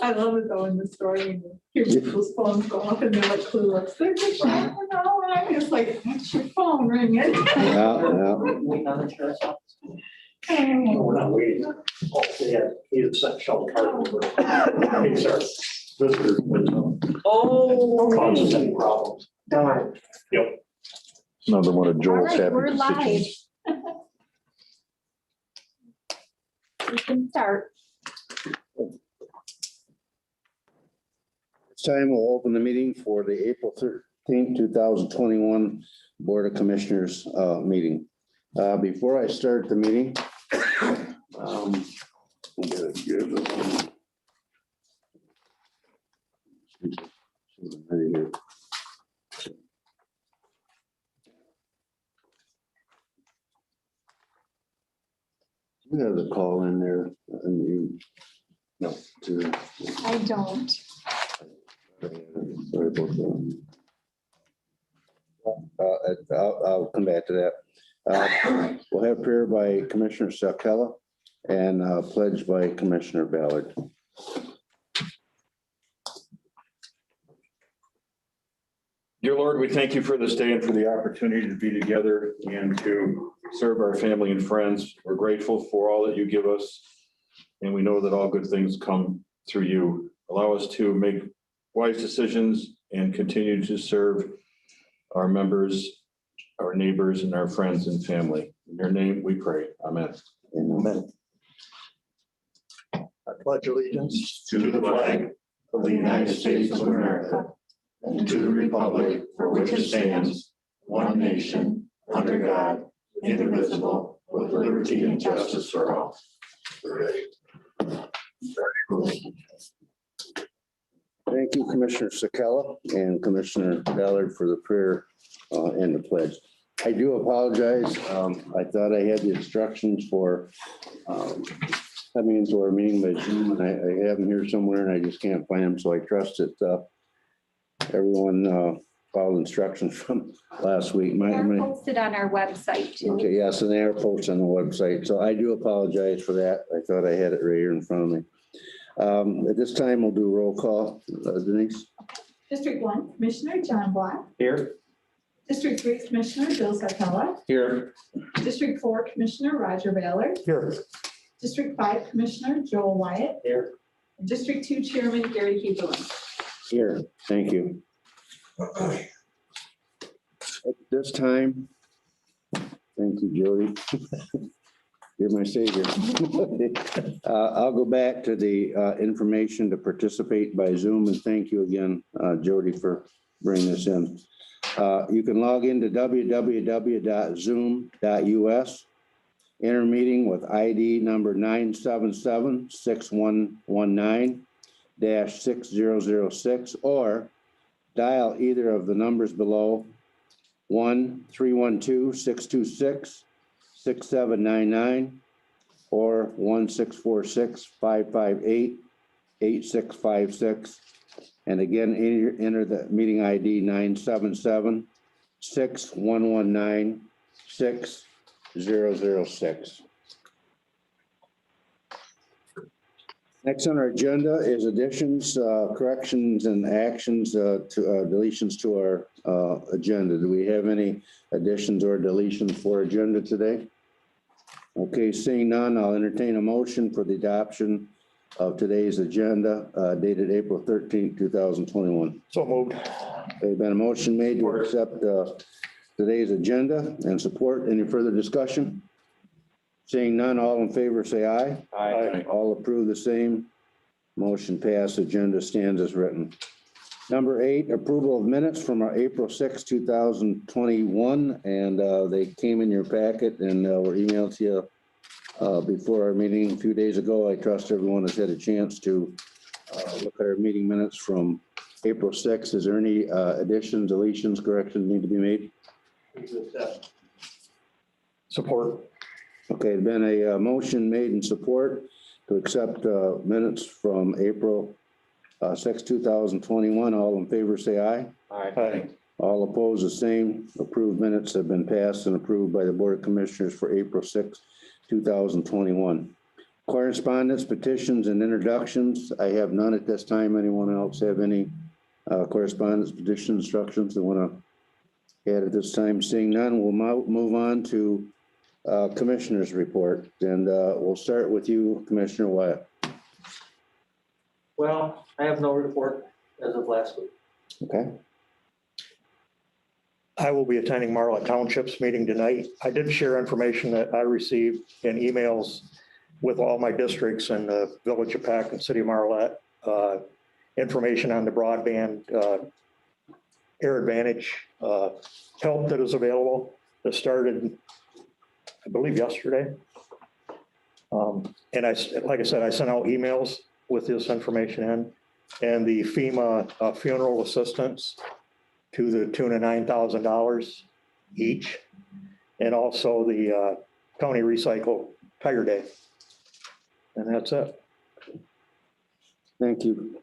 I love it though in the story, when you hear people's phones go off and they're like clueless. They're just like, I don't know, and I'm just like, that's your phone ringing. Yeah. Waiting on the sheriff's office. Oh, We're not waiting. Oh, yeah, he had sent Sheldon Carter over. He's our visitor, but Oh. causes any problems. Darn. Yep. Another one of All Joel's right, happy we're live. decisions. We can start. It's time we'll open the meeting for the April 13th, 2021 Board of Commissioners meeting. Before I start the meeting, I'm gonna give this one. Right here. You have the call in there and you, no, to. I don't. Sorry about that. I'll come back to that. We'll have prayer by Commissioner Sakala and pledge by Commissioner Ballard. Dear Lord, we thank you for this day and for the opportunity to be together and to serve our family and friends. We're grateful for all that you give us, and we know that all good things come through you. Allow us to make wise decisions and continue to serve our members, our neighbors, and our friends and family. In your name we pray. Amen. Amen. I pledge allegiance to the flag of the United States of America and to the republic for which it stands, one nation, under God, indivisible, with liberty and justice for all. Thank you, Commissioner Sakala and Commissioner Ballard for the prayer and the pledge. I do apologize. I thought I had the instructions for coming into our meeting by Zoom, and I have them here somewhere and I just can't find them. So I trust that everyone followed instructions from last week. They're posted on our website too. Okay, yes, and they are posted on the website. So I do apologize for that. I thought I had it right here in front of me. At this time, we'll do roll call. Denise? District 1, Commissioner John Black. Here. District 3, Commissioner Bill Sarkella. Here. District 4, Commissioner Roger Ballard. Here. District 5, Commissioner Joel Wyatt. Here. And District 2, Chairman Gary Keeperling. Here, thank you. At this time, thank you, Jody. You're my savior. I'll go back to the information to participate by Zoom, and thank you again, Jody, for bringing this in. You can log into www.zoom.us, enter meeting with ID number 977-6119-6006, or dial either of the numbers below, 1-312-626-6799 or 1-646-558-8656. And again, enter the meeting ID 977-6119-6006. Next on our agenda is additions, corrections, and actions to deletions to our agenda. Do we have any additions or deletions for agenda today? Okay, seeing none, I'll entertain a motion for the adoption of today's agenda dated April 13th, 2021. So moved. There's been a motion made to accept today's agenda and support. Any further discussion? Seeing none, all in favor say aye. Aye. All approve the same. Motion passed. Agenda stands as written. Number 8, approval of minutes from our April 6, 2021, and they came in your packet and were emailed to you before our meeting a few days ago. I trust everyone has had a chance to look at our meeting minutes from April 6. Is there any additions, deletions, corrections need to be made? Support. Okay, there's been a motion made in support to accept minutes from April 6, 2021. All in favor say aye. Aye. All opposed the same. Approved minutes have been passed and approved by the Board of Commissioners for April 6, 2021. Correspondence, petitions, and introductions. I have none at this time. Anyone else have any correspondence, petition instructions they want to add at this time? Seeing none, we'll move on to Commissioner's report. And we'll start with you, Commissioner Wyatt. Well, I have no report as of last week. Okay. I will be attending Marlette Township's meeting tonight. I did share information that I received in emails with all my districts in the Village of Pack and City of Marlette. Information on the broadband Air Advantage help that is available that started, I believe, yesterday. And like I said, I sent out emails with this information in, and the FEMA funeral assistance to the tune of $9,000 each, and also the county recycle Tiger Day. And that's it. Thank you,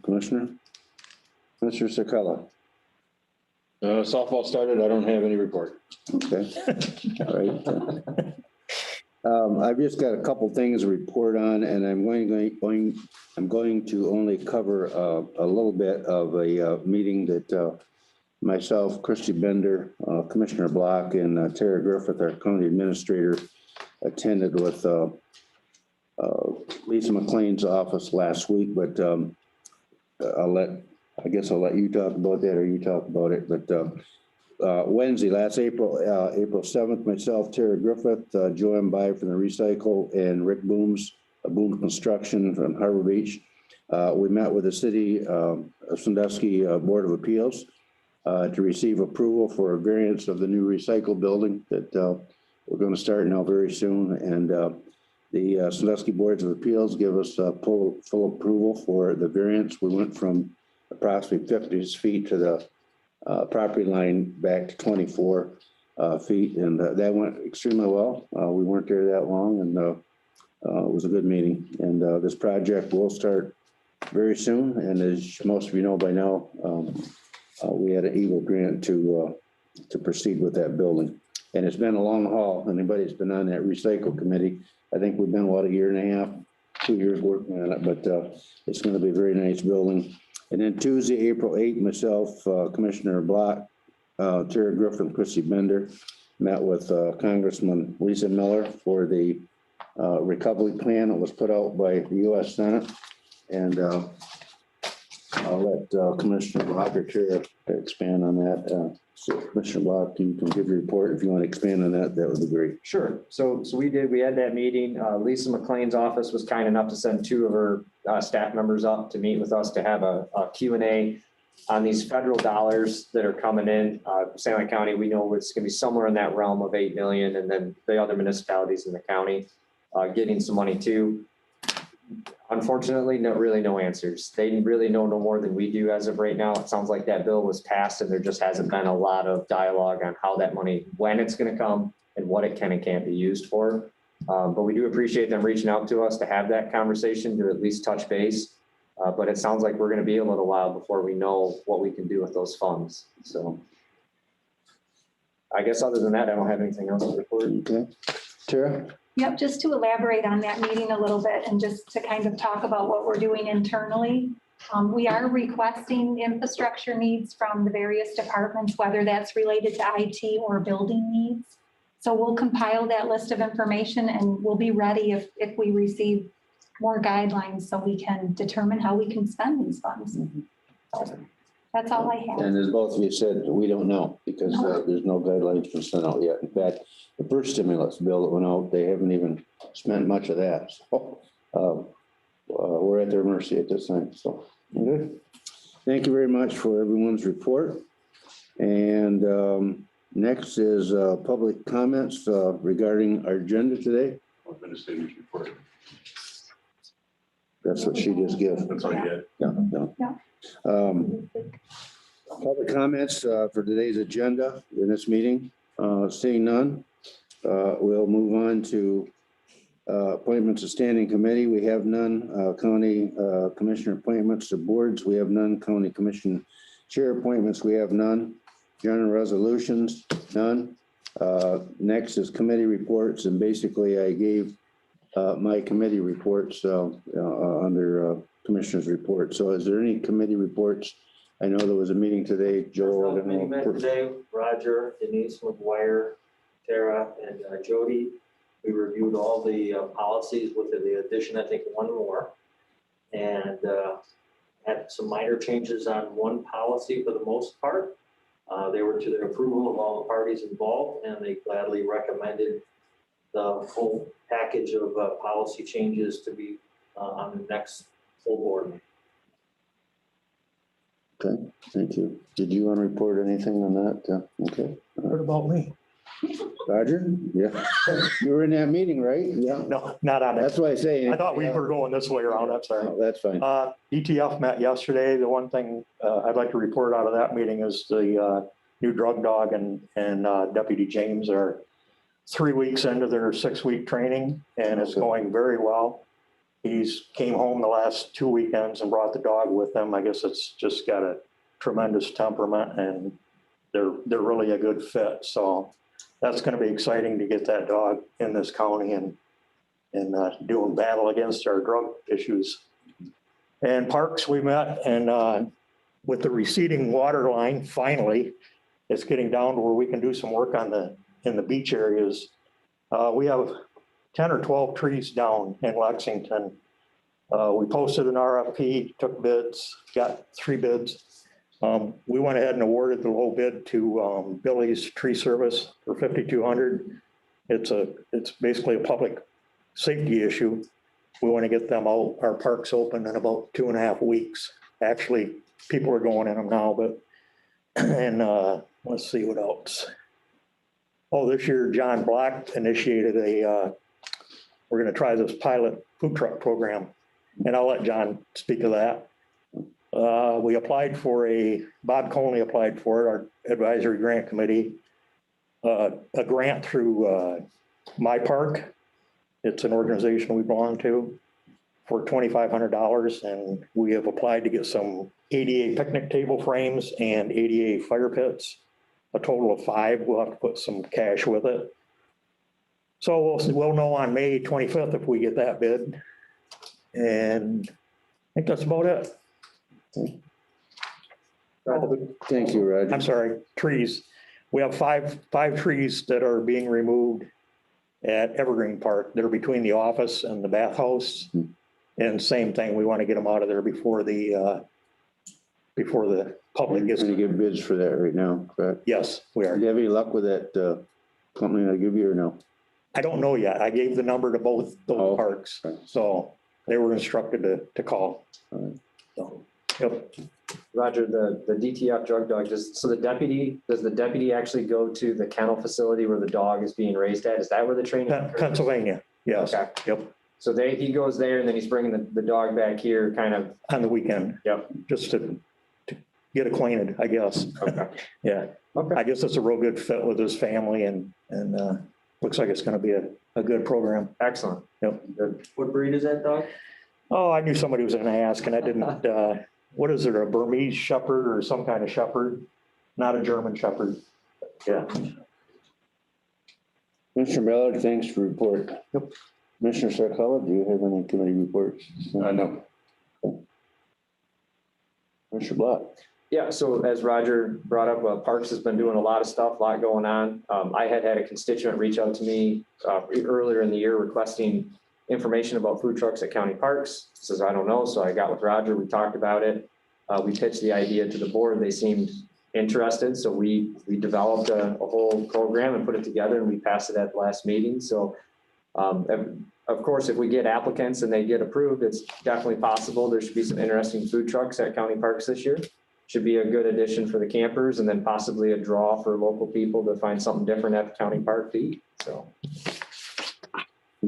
Commissioner. Mr. Sakala. Softball started. I don't have any report. Okay. All right. I've just got a couple things to report on, and I'm going to only cover a little bit of a meeting that myself, Christy Bender, Commissioner Block, and Tara Griffith, our county administrator, attended with Lisa McLean's office last week. But I guess I'll let you talk about that, or you talk about it. But Wednesday, last April 7th, myself, Tara Griffith, Joanne By from the Recycle, and Rick Booms, Boom Construction from Harbor Beach. We met with the city of Sandusky Board of Appeals to receive approval for a variance of the new recycle building that we're going to start now very soon. And the Sandusky Boards of Appeals give us full approval for the variance. We went from approximately 50 feet to the property line back to 24 feet, and that went extremely well. We weren't there that long, and it was a good meeting. And this project will start very soon. And as most of you know by now, we had an EAGLE grant to proceed with that building. And it's been a long haul. Anybody that's been on that recycle committee, I think we've been, a year and a half, 2 years working on it, but it's going to be a very nice building. And then Tuesday, April 8th, myself, Commissioner Block, Tara Griffin, Christy Bender, met with Congressman Lisa Miller for the recovery plan that was put out by the U.S. Senate. And I'll let Commissioner Block or Tara expand on that. So Commissioner Block, you can give your report. If you want to expand on that, that would be great. Sure. So we had that meeting. Lisa McLean's office was kind enough to send two of her staff members up to meet with us to have a Q&A on these federal dollars that are coming in. San Juan County, we know it's going to be somewhere in that realm of 8 million, and then the other municipalities in the county getting some money too. Unfortunately, no answers. They really know no more than we do as of right now. It sounds like that bill was passed and there just hasn't been a lot of dialogue on how that money, when it's going to come and what it can and can't be used for. But we do appreciate them reaching out to us to have that conversation, to at least touch base. But it sounds like we're going to be a little while before we know what we can do with those funds. So I guess other than that, I don't have anything else to report. Okay. Tara? Yep, just to elaborate on that meeting a little bit and just to kind of talk about what we're doing internally. We are requesting infrastructure needs from the various departments, whether that's related to IT or building needs. So we'll compile that list of information and we'll be ready if we receive more guidelines so we can determine how we can spend these funds. So that's all I have. And as both of you said, we don't know because there's no guidelines been sent out yet. In fact, the first stimulus bill that went out, they haven't even spent much of that. So we're at their mercy at this time. So good. Thank you very much for everyone's report. And next is public comments regarding our agenda today. Administrator's report. That's what she just gave. That's all you Yeah. Public comments for today's agenda in this meeting. Seeing none, we'll move on to appointments of standing committee. We have none. County commissioner appointments to boards. We have none. County commission chair appointments. We have none. General resolutions, none. Next is committee reports. And basically I gave my committee reports, under commissioners report. So is there any committee reports? I know there was a meeting today, Joel. I don't Committee met know. today, Roger, Denise McGuire, Tara, and Jody. We reviewed all the policies with the addition, I think, one more. And had some minor changes on one policy for the most part. They were to the approval of all the parties involved, and they gladly recommended the full package of policy changes to be on the next full board. Okay, thank you. Did you want to report anything on that? Okay. What about me? Roger? Yeah. You were in that meeting, right? Yeah. No, not on it. That's why I say. I thought we were going this way around. That's all right. Oh, that's fine. DTF met yesterday. The one thing I'd like to report out of that meeting is the new drug dog and Deputy James are 3 weeks into their 6-week training, and it's going very well. He's came home the last 2 weekends and brought the dog with him. I guess it's just got a tremendous temperament, and they're really a good fit. So that's going to be exciting to get that dog in this county and doing battle against our drug issues. And parks, we met, and with the receding water line, finally, it's getting down to where we can do some work in the beach areas. We have 10 or 12 trees down in Lexington. We posted an RFP, took bids, got 3 bids. We went ahead and awarded the low bid to Billy's Tree Service for $5,200. It's basically a public safety issue. We want to get them out, our parks open in about 2.5 weeks. Actually, people are going in them now, but, and let's see what else. Oh, this year, John Black initiated we're going to try this pilot food truck program, and I'll let John speak of that. We applied for Bob Conley applied for it, our advisory grant committee, a grant through My Park. It's an organization we belong to, for $2,500, and we have applied to get some ADA picnic table frames and ADA fire pits, a total of 5. We'll have to put some cash with it. So we'll know on May 25th if we get that bid. And I think that's about it. Thank you, Roger. I'm sorry, trees. We have five trees that are being removed at Evergreen Park. They're between the office and the bathhouse. And same thing, we want to get them out of there before the public gets. Going to give bids for that right now, correct? Yes, we Do are. you have any luck with that company I give you or no? I don't know yet. I gave the number to both Oh, those parks, okay. so they were instructed to call. All right. So, yep. Roger, the DTF drug dog, does the deputy actually go to the kennel facility where the dog is being raised at? Is that where the training occurs? Pennsylvania, yes, Okay. yep, So he goes there and then he's bringing the dog back here kind of, on the weekend. Yep. Just to get acquainted, I guess. okay. Yeah, Okay. I guess it's a real good fit with his family and looks like it's gonna be a good program. Excellent. Yep. Good. What breed is that dog? Oh, I knew somebody was gonna ask and I didn't, what is it, a Burmese shepherd or some kind of shepherd? Not a German shepherd. Yeah. Commissioner Ballard, thanks for the report. Yep. Commissioner Sarcella, do you have any committee reports? No. Commissioner Black? Yeah, so as Roger brought up, Parks has been doing a lot of stuff, a lot going on. I had a constituent reach out to me earlier in the year requesting information about food trucks at county parks. Says, I don't know. So I got with Roger, we talked about it. We pitched the idea to the board. They seemed interested. So we developed a whole program and put it together and we passed it at the last meeting. So of course, if we get applicants and they get approved, it's definitely possible. There should be some interesting food trucks at county parks this year. Should be a good addition for the campers and then possibly a draw for local people to find something different at the county park to eat. So,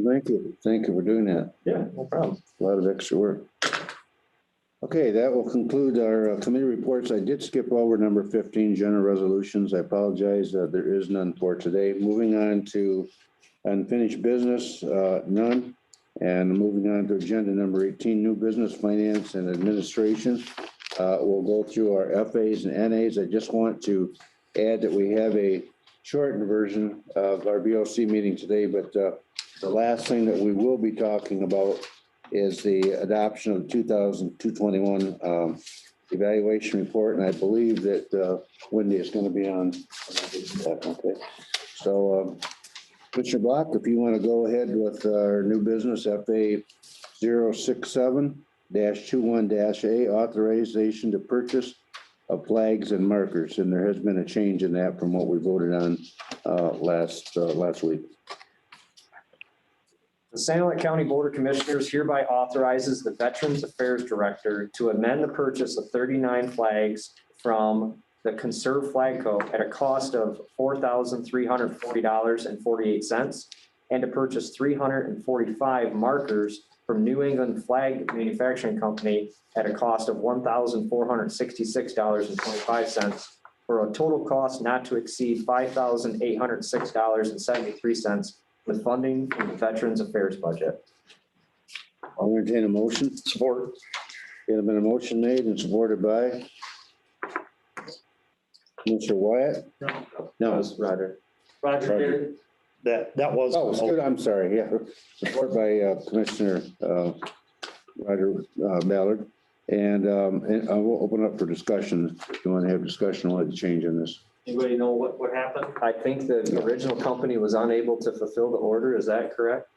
Thank you. Thank you for doing that. yeah, no problem. A lot of extra work. Okay, that will conclude our committee reports. I did skip over number 15, general resolutions. I apologize that there is none for today. Moving on to unfinished business, none. And moving on to agenda number 18, new business, finance and administration. We'll go through our FAs and NAs. I just want to add that we have a shortened version of our BOC meeting today, but The last thing that we will be talking about is the adoption of 2021 evaluation report, and I believe that Wendy is going to be on. Okay, so Commissioner Block, if you want to go ahead with our new business, FA 067-21-A, authorization to purchase of flags and markers, and there has been a change in that from what we voted on last week. The Sanilac County Board of Commissioners hereby authorizes the Veterans Affairs Director to amend the purchase of 39 flags from the Conserve Flag Co. at a cost of $4,340.48 and to purchase 345 markers from New England Flag Manufacturing Company at a cost of $1,466.25 for a total cost not to exceed $5,806.73 with funding from the Veterans Affairs budget. I'll entertain a motion. Support. There's been a motion made and supported by Commissioner Wyatt. No, Roger. Roger did it. That was. oh, good, I'm sorry, yeah. Support by Commissioner Roger Ballard. And I will open up for discussion. If you want to have discussion, I'll have to change on this. Anybody know what happened? I think the original company was unable to fulfill the order. Is that correct?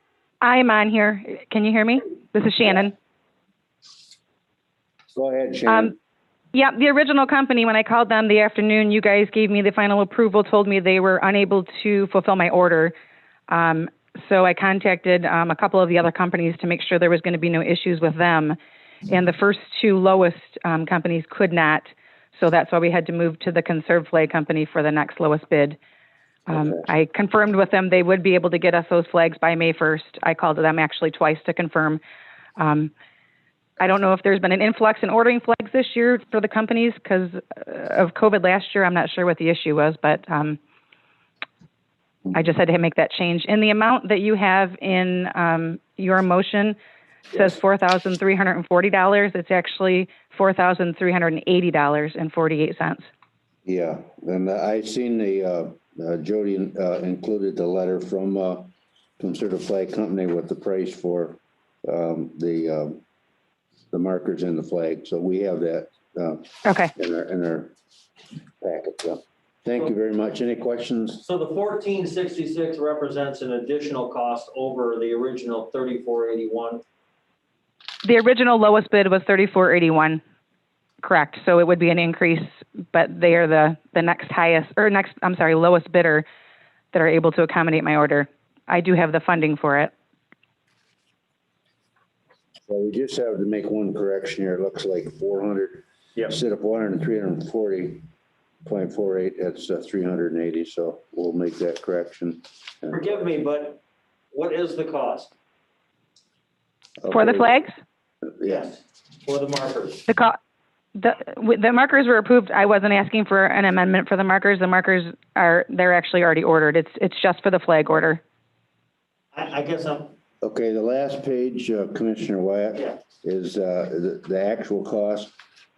I'm on here. Can you hear me? This is Shannon. Go ahead, Shannon. Yeah, the original company, when I called them the afternoon, you guys gave me the final approval, told me they were unable to fulfill my order. So I contacted a couple of the other companies to make sure there was going to be no issues with them. And the first two lowest companies could not. So that's why we had to move to the Conserve Flag Company for the next lowest bid. Okay. I confirmed with them they would be able to get us those flags by May 1st. I called them actually twice to confirm. I don't know if there's been an influx in ordering flags this year for the companies because of COVID last year. I'm not sure what the issue was, but I just had to make that change. And the amount that you have in your motion says $4,340. It's actually $4,380.48. Yeah, and I seen the Jody included the letter from Conserve Flag Company with the price for the markers in the flag. So we have that Okay. in our packet. So thank you very much. Any questions? So the 1466 represents an additional cost over the original 3481. The original lowest bid was $34.81. Correct. So it would be an increase, but they are the next highest or lowest bidder that are able to accommodate my order. I do have the funding for it. So we just have to make one correction here. It looks like 400. Yep. Instead of 400 and 340.48, that's 380. So we'll make that correction. Forgive me, but what is the cost? For the Okay. flags, Yes. For the markers. the markers were approved. I wasn't asking for an amendment for the markers. The markers they're actually already ordered. It's just for the flag order. I guess I'm, Okay, the last page, Commissioner Wyatt, yeah. is the actual cost.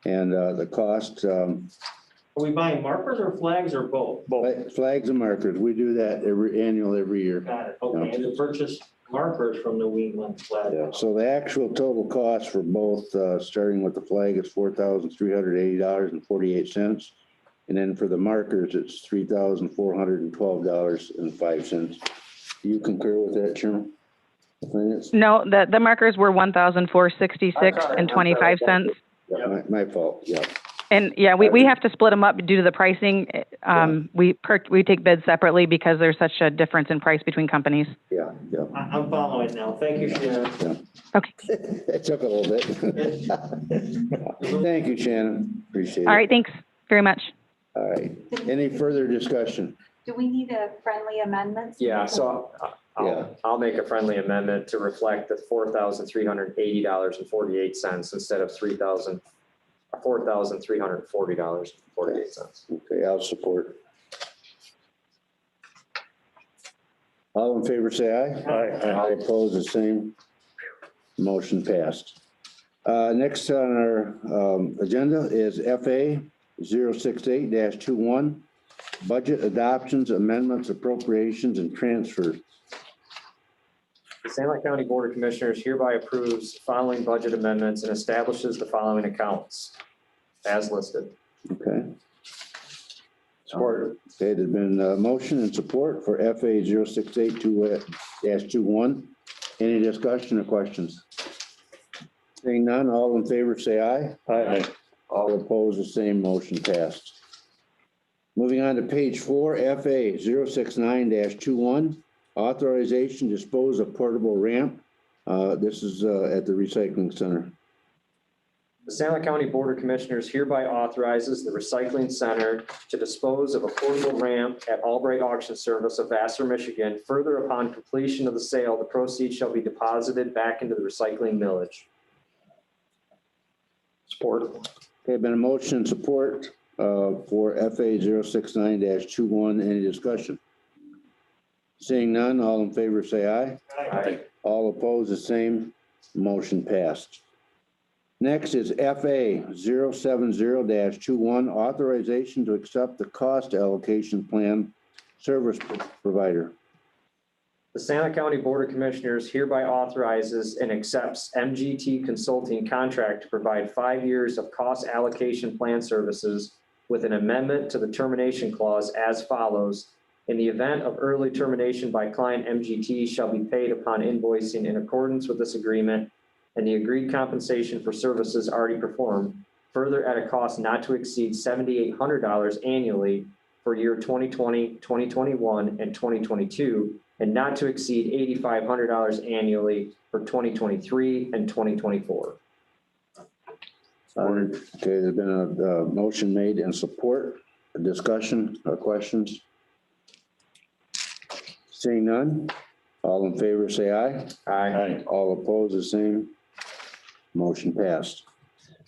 And the cost, Are we buying markers or flags or both? flags and markers, we do that every year. Got it. Okay, and to purchase markers from New England Flag. Yeah, so the actual total cost for both, starting with the flag is $4,380.48. And then for the markers, it's $3,412.05. Do you concur with that, Chairman? No, the markers were $1,466.25. Yeah, my fault, yeah. And yeah, we have to split them up due to the pricing. We take bids separately because there's such a difference in price between companies. Yeah. I'm following now. Thank you, Shannon. Okay. It took a little bit. Thank you, Shannon. Appreciate it. All right. Thanks very much. All right. Any further discussion? Do we need a friendly amendment? Yeah, so I'll make a friendly amendment to reflect the $4,380.48 instead of $4,340.48. Okay, I'll support. All in favor, say aye. Aye. All opposed, the same. Motion passed. Next on our agenda is FA 068-21, budget adoptions, amendments, appropriations, and transfers. The Sandlot County Board of Commissioners hereby approves following budget amendments and establishes the following accounts as listed. Okay. Support. Okay, there's been a motion and support for FA 0682-21. Any discussion or questions? Seeing none, all in favor say aye. Aye. All opposed, the same, motion passed. Moving on to page 4, FA 069-21, authorization to dispose of portable ramp. This is at the recycling center. The Sandlot County Board of Commissioners hereby authorizes the recycling center to dispose of a portable ramp at Albright Auction Service of Vassar, Michigan. Further, upon completion of the sale, the proceeds shall be deposited back into the recycling millage. Support. Okay, been a motion and support for FA 069-21. Any discussion? Seeing none, all in favor say aye. Aye. All opposed, the same, motion passed. Next is FA 070-21, authorization to accept the cost allocation plan service provider. The Sandlot County Board of Commissioners hereby authorizes and accepts MGT Consulting contract to provide 5 years of cost allocation plan services with an amendment to the termination clause as follows. In the event of early termination by client, MGT shall be paid upon invoicing in accordance with this agreement and the agreed compensation for services already performed, further at a cost not to exceed $7,800 annually for year 2020, 2021, and 2022, and not to exceed $8,500 annually for 2023 and 2024. Okay, there's been a motion made and support. A discussion or questions? Seeing none, all in favor say aye. Aye. All opposed, the same. Motion passed.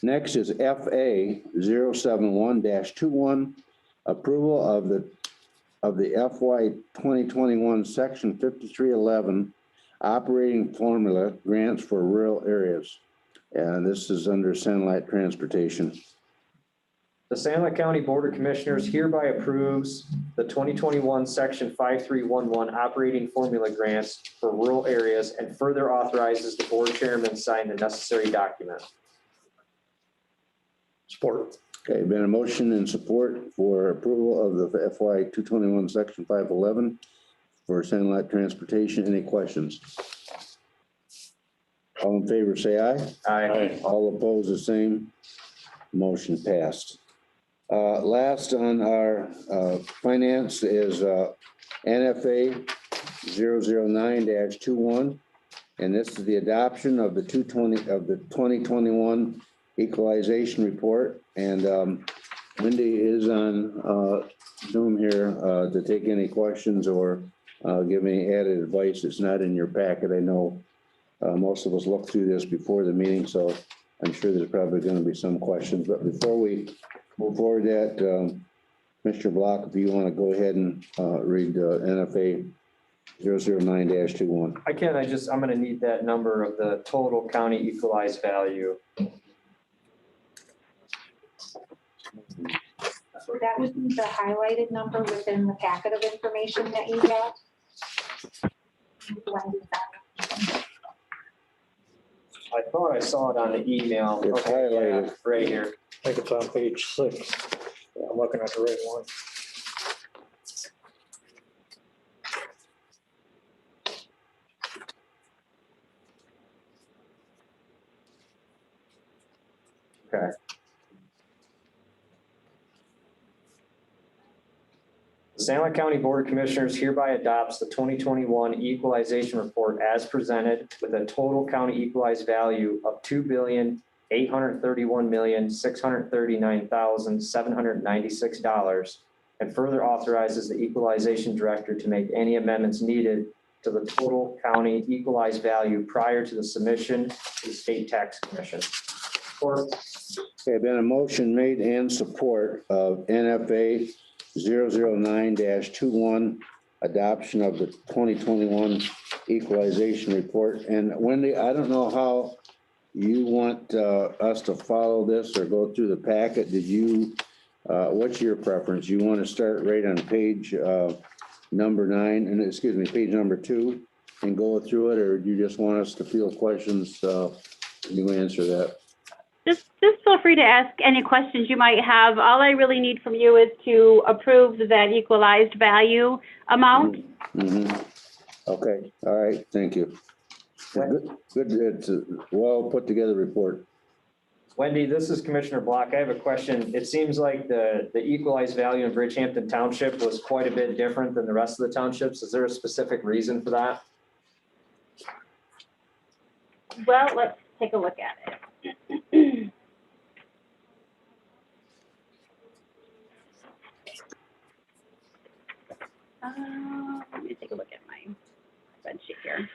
Next is FA 071-21, approval of the FY 2021 Section 5311 operating formula grants for rural areas. And this is under Sunlight Transportation. The Sandlot County Board of Commissioners hereby approves the 2021 Section 5311 operating formula grants for rural areas and further authorizes the board chairman to sign the necessary document. Support. Okay, been a motion and support for approval of the FY 221 Section 511 for Sunlight Transportation. Any questions? All in favor, say aye. Aye. All opposed, the same. Motion passed. Last on our finance is NFA 009-21. And this is the adoption of the 2021 equalization report. And Wendy is on Zoom here to take any questions or give any added advice. It's not in your packet. I know most of us looked through this before the meeting, so I'm sure there's probably going to be some questions. But before we move forward, that Mr. Block, if you want to go ahead and read NFA 009-21. I can, I'm going to need that number of the total county equalized value. So that would be the highlighted number within the packet of information that you got. I thought I saw it on the email. It's Okay, highlighted. yeah, right here. I think it's on page 6. Yeah, I'm looking at the right one. Okay. The Sandlot County Board of Commissioners hereby adopts the 2021 equalization report as presented with a total county equalized value of $2,831,639,796 and further authorizes the equalization director to make any amendments needed to the total county equalized value prior to the submission to the State Tax Commission. Support. Okay, been a motion made and support of NFA 009-21, adoption of the 2021 equalization report. And Wendy, I don't know how you want us to follow this or go through the packet. Did you, what's your preference? You want to start right on page number 9, and excuse me, page number 2, and go through it, or do you just want us to field questions? You answer that. Just feel free to ask any questions you might have. All I really need from you is to approve that equalized value amount. Mhm. Okay, all right, thank you. Good, it's a well put together report. Wendy, this is Commissioner Block. I have a question. It seems like the equalized value in Bridgehampton Township was quite a bit different than the rest of the townships. Is there a specific reason for that? Well, let's take a look at it. Let me take a look at my spreadsheet here.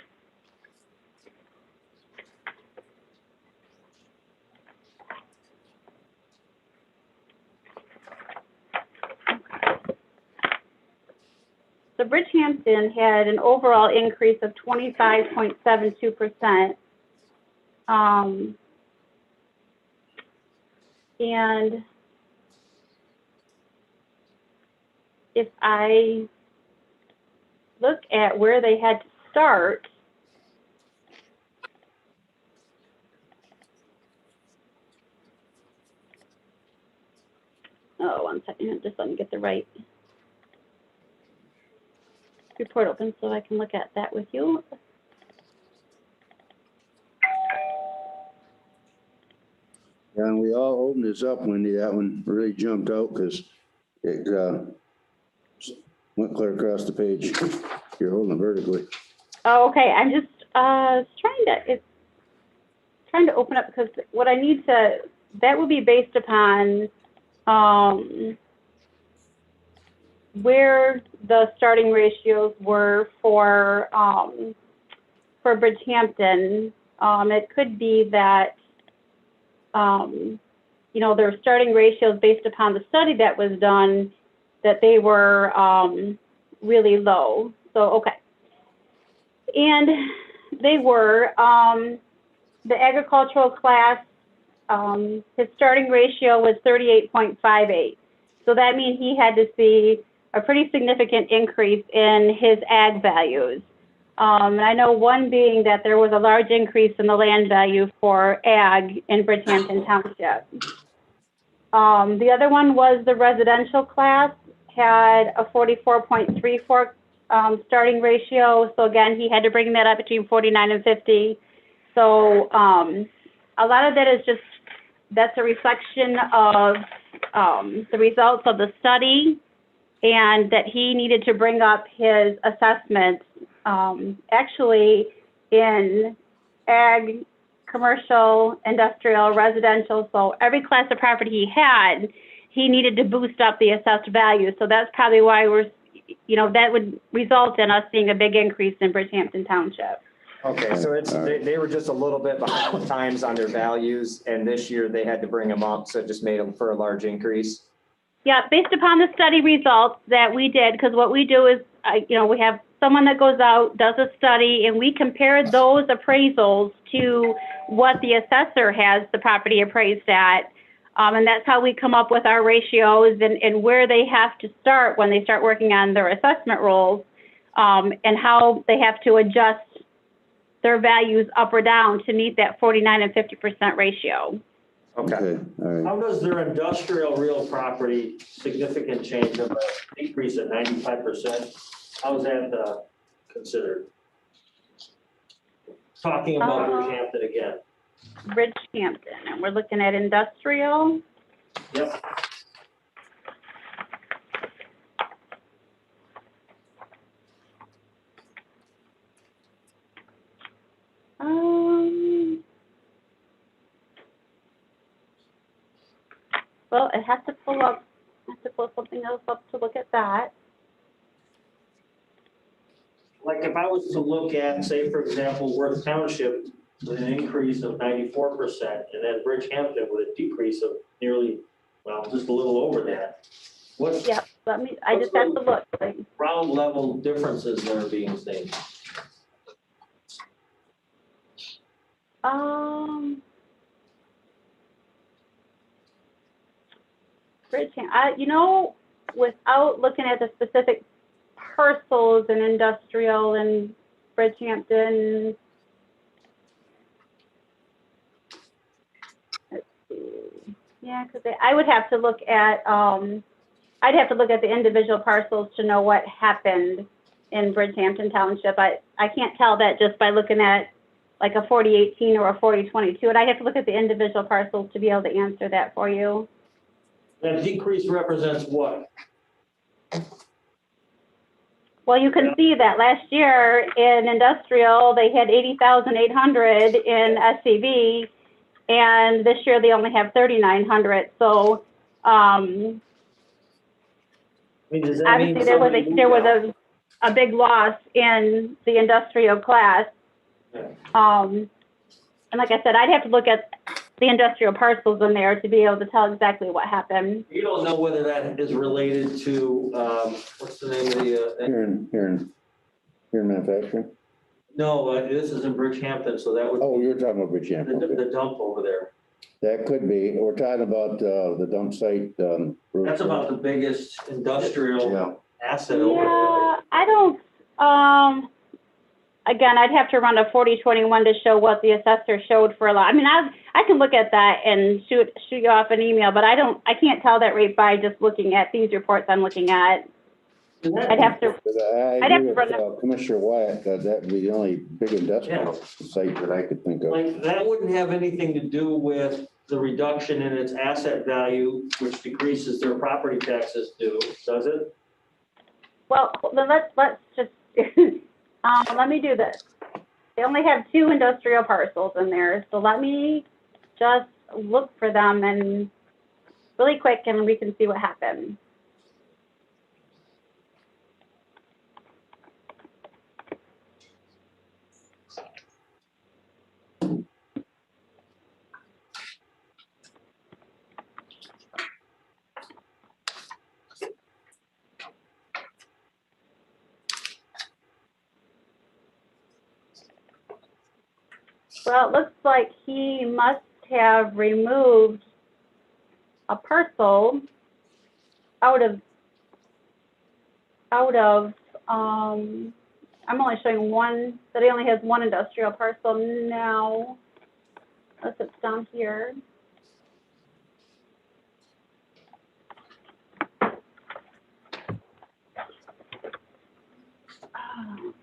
So Bridgehampton had an overall increase of 25.72%. And if I look at where they had to start, oh, 1 second, just let me get the right report open so I can look at that with you. Yeah, and we all opened this up, Wendy. That one really jumped out because it went clear across the page. You're holding it vertically. Oh, okay, I'm just trying to open up because what I need to, that would be based upon where the starting ratios were for Bridgehampton. It could be that their starting ratios based upon the study that was done, that they were really low. So, okay. And they were, the agricultural class, his starting ratio was 38.58. So that means he had to see a pretty significant increase in his ag values. And I know one being that there was a large increase in the land value for ag in Bridgehampton Township. The other one was the residential class, had a 44.34 starting ratio. So again, he had to bring that up between 49 and 50. So a lot of that is just, that's a reflection of the results of the study, and that he needed to bring up his assessments actually in ag, commercial, industrial, residential. So every class of property he had, he needed to boost up the assessed value. So that's probably why that would result in us seeing a big increase in Bridgehampton Township. Okay, so they were just a little bit behind times on their values, and this year they had to bring them up, so it just made them for a large increase. Yeah, based upon the study results that we did, because what we do is, we have someone that goes out, does a study, and we compare those appraisals to what the assessor has the property appraised at. And that's how we come up with our ratios and where they have to start when they start working on their assessment rolls, and how they have to adjust their values up or down to meet that 49 and 50% ratio. Okay. All right. How does their industrial real property significant change of a decrease of 95%? How is that considered? Talking about Bridgehampton again. Bridgehampton, and we're looking at industrial. Yep. Well, it has to pull something else up to look at that. Like if I was to look at, say, for example, Worth Township with an increase of 94%, and then Bridgehampton with a decrease of nearly, just a little over that. What Yeah, I just have to look. round level differences that are being seen? Bridgehampton, without looking at the specific parcels and industrial and Bridgehampton. Let's see. Yeah, because I would have to look at, I'd have to look at the individual parcels to know what happened in Bridgehampton Township. I can't tell that just by looking at like a 4018 or a 4022, and I have to look at the individual parcels to be able to answer that for you. That decrease represents what? Well, you can see that last year in industrial, they had 80,800 in SCV, and this year they only have 3,900. So, I mean, does that mean obviously there was somebody moved out? a big loss in the industrial class. And like I said, I'd have to look at the industrial parcels in there to be able to tell exactly what happened. You don't know whether that is related to, what's the name of the, Here in manufacturing? no, this is in Bridgehampton, so that would Oh, be you're talking about Bridgehampton. Okay. the dump over there. That could be. We're talking about the dump site. That's about the biggest industrial Yeah. asset over there. Yeah, I don't, again, I'd have to run a 4021 to show what the assessor showed for a lot. I mean, I can look at that and shoot you off an email, but I can't tell that rate by just looking at these reports I'm looking at. I'd have to, I I'd have agree to with run Commissioner Wyatt, that would be the only big industrial site that I could think of. Like, that wouldn't have anything to do with the reduction in its asset value, which decreases their property taxes due, does it? well, then let's just, let me do this. They only have 2 industrial parcels in there, so let me just look for them and really quick and we can see what happens. Well, it looks like he must have removed a parcel out of, I'm only showing one, that he only has 1 industrial parcel now, unless it's down here. Oh.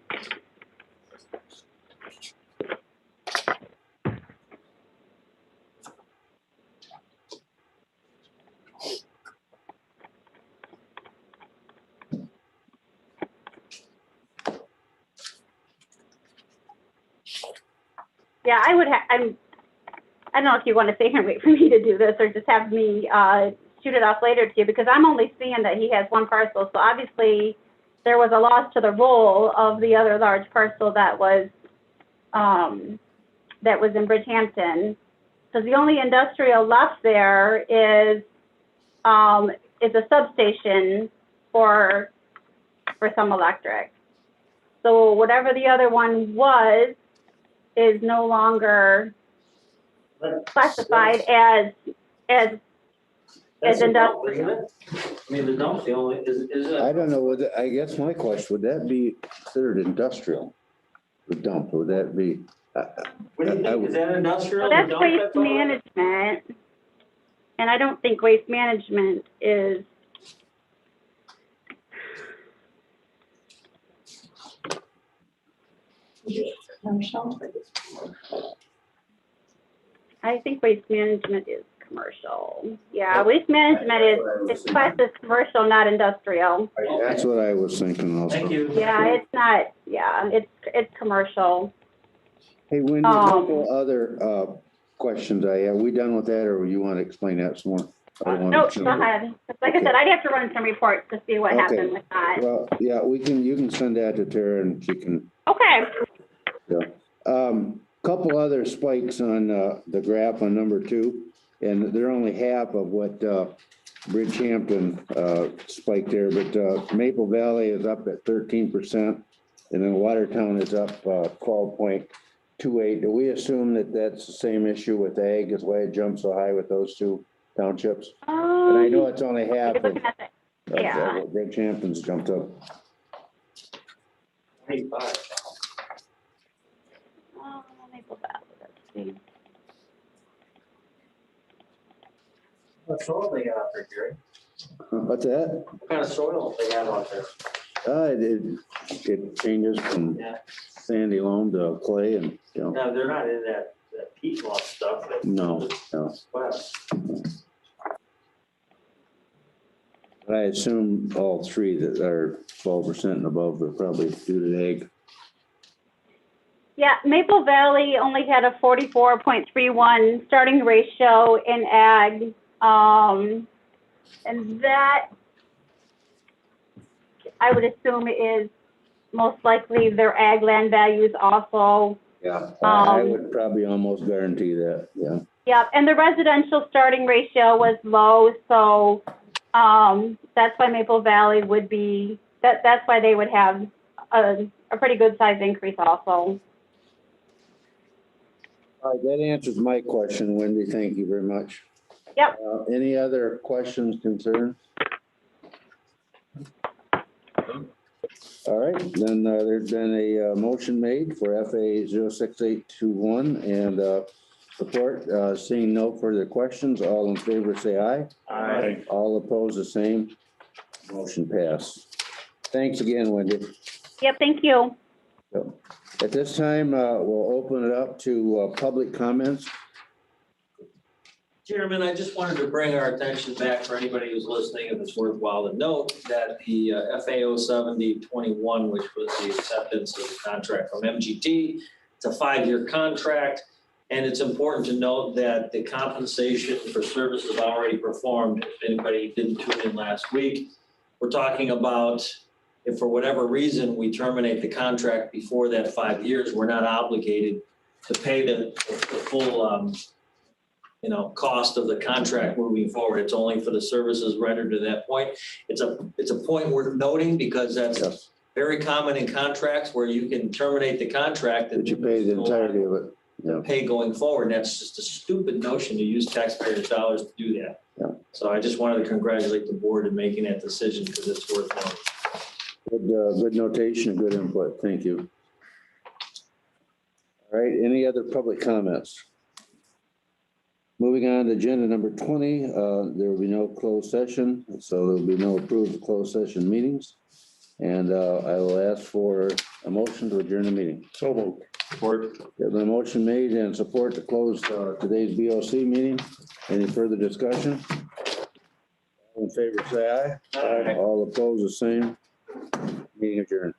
Yeah, I would have, I don't know if you want to stay here and wait for me to do this or just have me shoot it off later to you, because I'm only seeing that he has 1 parcel. So obviously there was a loss to the roll of the other large parcel that was in Bridgehampton. Because the only industrial left there is a substation for some electric. So whatever the other one was is no longer classified as That's a dump, industrial. isn't it? I mean, the dump's the only, is it? I don't know, I guess my question, would that be considered industrial? The dump, would that be? What do you think? Is that industrial? Well, the that's dump waste all that? management. And I don't think waste management is. I think waste management is commercial. Yeah, waste management is classed as commercial, not industrial. That's what I was thinking also. Thank you. Yeah, it's not, yeah, it's commercial. Hey, Wendy, a couple other questions I have. We done with that, or you want to explain that some more? I don't wanna No, jump go in. ahead. Like I said, I'd have to run some reports to see what Okay. happened with that. Well, yeah, you can send that to Tara and she can, Okay. couple other spikes on the graph on number 2, and they're only half of what Bridgehampton spiked there, but Maple Valley is up at 13%, and then Watertown is up 12.28. Do we assume that that's the same issue with ag, is why it jumped so high with those 2 townships? And I know it's only half of Looking at the- yeah. what Bridgehampton's jumped up. 25. Maple Valley, let's see. What soil they got out there, Gary? What's that? What kind of soil they have out there? It changes from Yeah. sandy loam to clay and, No, they're not in that peat moss stuff. no. West. But I assume all three that are 12% and above are probably due to ag. Yeah, Maple Valley only had a 44.31 starting ratio in ag. And that, I would assume, is most likely their ag land values also. Yeah. I would probably almost guarantee that, yeah. Yeah, and the residential starting ratio was low, so that's why Maple Valley would be, that's why they would have a pretty good size increase also. All right, that answers my question, Wendy. Thank you very much. Yep. Any other questions, concerns? All right, then there's been a motion made for FA 06821 and support. Seeing no further questions, all in favor say aye. Aye. All opposed, the same. Motion passed. Thanks again, Wendy. Yep, thank you. So, at this time, we'll open it up to public comments. Chairman, I just wanted to bring our attention back for anybody who's listening, if it's worthwhile to note that the FAO 7021, which was the acceptance of the contract from MGT, it's a 5-year contract. And it's important to note that the compensation for services already performed, if anybody didn't tune in last week, we're talking about if for whatever reason we terminate the contract before that 5 years, we're not obligated to pay the full cost of the contract moving forward. It's only for the services rendered to that point. It's a point worth noting because that's very common in contracts where you can terminate the contract. That you pay the entirety of it. Yeah. Pay going forward. That's just a stupid notion to use taxpayers' dollars to do that. Yeah. So I just wanted to congratulate the board in making that decision because it's worth noting. Good notation, good input. Thank you. All right, any other public comments? Moving on to agenda number 20, there will be no closed session, so there will be no approved closed session meetings. And I will ask for a motion to adjourn the meeting. So moved. Support. There's been a motion made and support to close today's BOC meeting. Any further discussion? All in favor, say aye. Aye. All opposed, the same. Meeting adjourned.